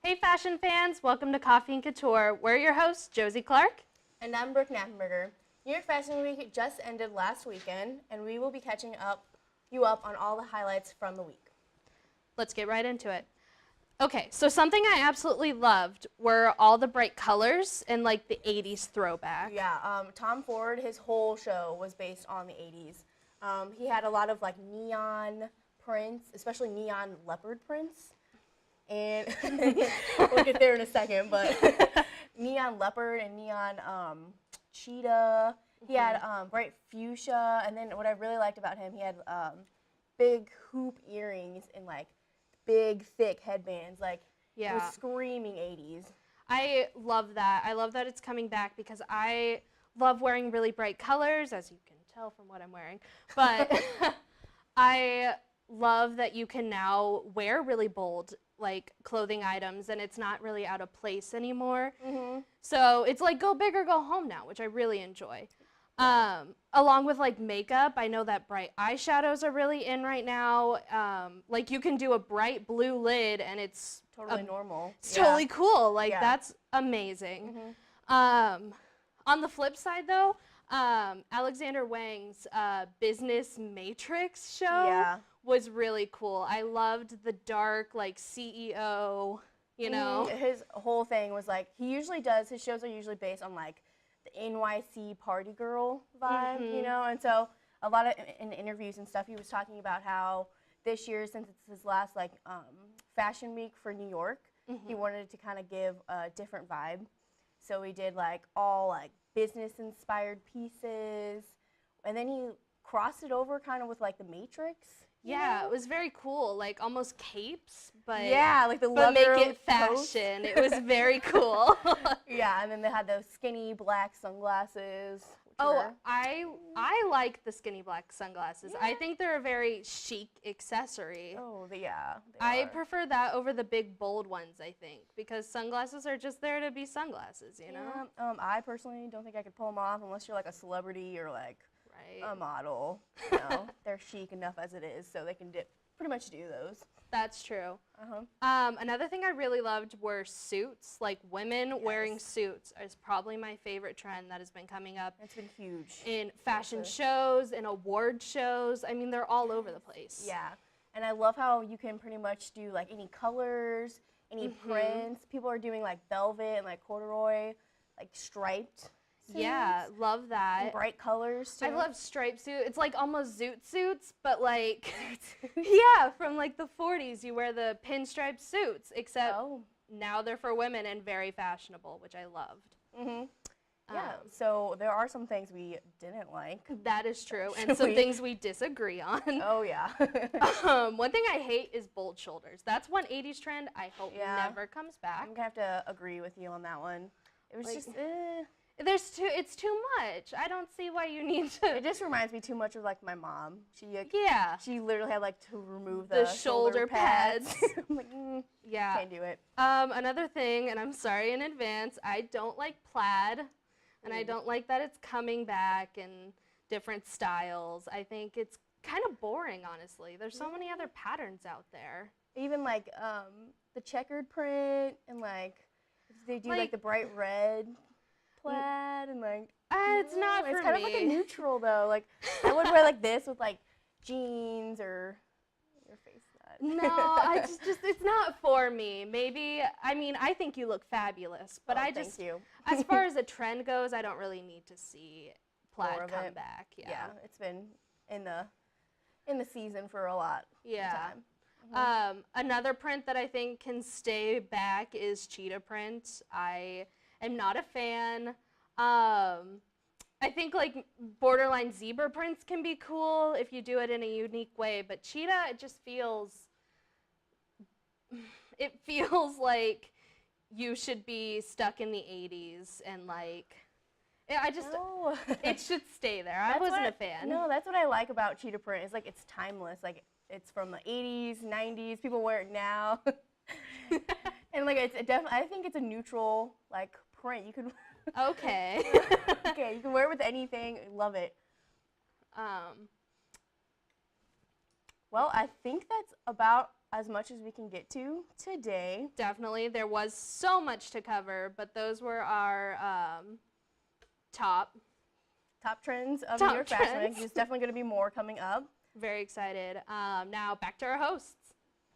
Hey fashion fans, welcome to Coffee and Couture. We're your hosts, Josie Clark. And I'm Brooke Knappenberger. New York Fashion Week just ended last weekend, and we will be catching you up on all the highlights from the week. Let's get right into it. Okay, so something I absolutely loved were all the bright colors and like the 80s throwback. Yeah, Tom Ford, his whole show was based on the 80s. He had a lot of like neon prints, especially neon leopard prints. And we'll get there in a second, but neon leopard and neon cheetah. He had bright fuchsia, and then what I really liked about him, he had big hoop earrings and like big thick headbands. Like it was screaming 80s. I love that. I love that it's coming back because I love wearing really bright colors, as you can tell from what I'm wearing. But I love that you can now wear really bold like clothing items and it's not really out of place anymore. So it's like go big or go home now, which I really enjoy. Along with like makeup, I know that bright eyeshadows are really in right now. Like you can do a bright blue lid and it's totally normal. It's totally cool. Like that's amazing. On the flip side though, Alexander Wang's business matrix show was really cool. I loved the dark, like CEO, you know. His whole thing was like, his shows are usually based on like the NYC party girl vibe, you know. And so a lot of in interviews and stuff, he was talking about how this year, since it's his last like fashion week for New York, he wanted to kind of give a different vibe. So he did like all like business inspired pieces, and then he crossed it over kind of with like the Matrix. Yeah, it was very cool, like almost capes, but like the but leather make it coat. fashion. It was very cool. Yeah, and then they had those skinny black sunglasses. I like the skinny black sunglasses. I think they're a very chic accessory. I prefer that over the big bold ones, I think, because sunglasses are just there to be sunglasses, you know? I personally don't think I could pull them off unless you're like a celebrity or like a model. You know, they're chic enough as it is, so they can pretty much do those. That's true. Another thing I really loved were suits. Like women wearing suits is probably my favorite trend that has been coming up. It's been huge. In fashion shows, in award shows. I mean, they're all over the place. Yeah, and I love how you can pretty much do like any colors, any prints. People are doing like velvet and like corduroy, like striped suits. Yeah, love that. And bright colors too. I love striped suits. It's like almost zoot suits, but like, from like the 40s, you wear the pinstripe suits, except now they're for women and very fashionable, which I loved. So there are some things we didn't like. That is true, and some things we disagree on. One thing I hate is bold shoulders. That's one 80s trend I hope never comes back. I'm going to have to agree with you on that one. It was just, It's too much. I don't see why you need to. It just reminds me too much of like my mom. She literally had like to remove the shoulder pads. I'm like, can't do it. Another thing, and I'm sorry in advance, I don't like plaid, and I don't like that it's coming back in different styles. I think it's kind of boring, honestly. There's so many other patterns out there. Even like the checkered print and like they do like the bright red plaid and like it's not for me. It's kind of like a neutral though. Like I would wear like this with like jeans or your face nut. No, I just it's not for me. Maybe I think you look fabulous, but thank you. As far as a trend goes, I don't really need to see plaid come back. Yeah, it's been in the season for a lot of time. Another print that I think can stay back is cheetah print. I am not a fan. I think like borderline zebra prints can be cool if you do it in a unique way, but cheetah, it just feels like you should be stuck in the 80s and like it should stay there. I wasn't a fan. No, that's what I like about cheetah print. It's like it's timeless. Like it's from the 80s, 90s. People wear it now. And like it's definitely, I think it's a neutral like print. You can Okay. you can wear it with anything. Love it. Well, I think that's about as much as we can get to today. Definitely. There was so much to cover, but those were our top trends of Top New York Fashion Week. trends. There's definitely going to be more coming up. Very excited. Now back to our hosts.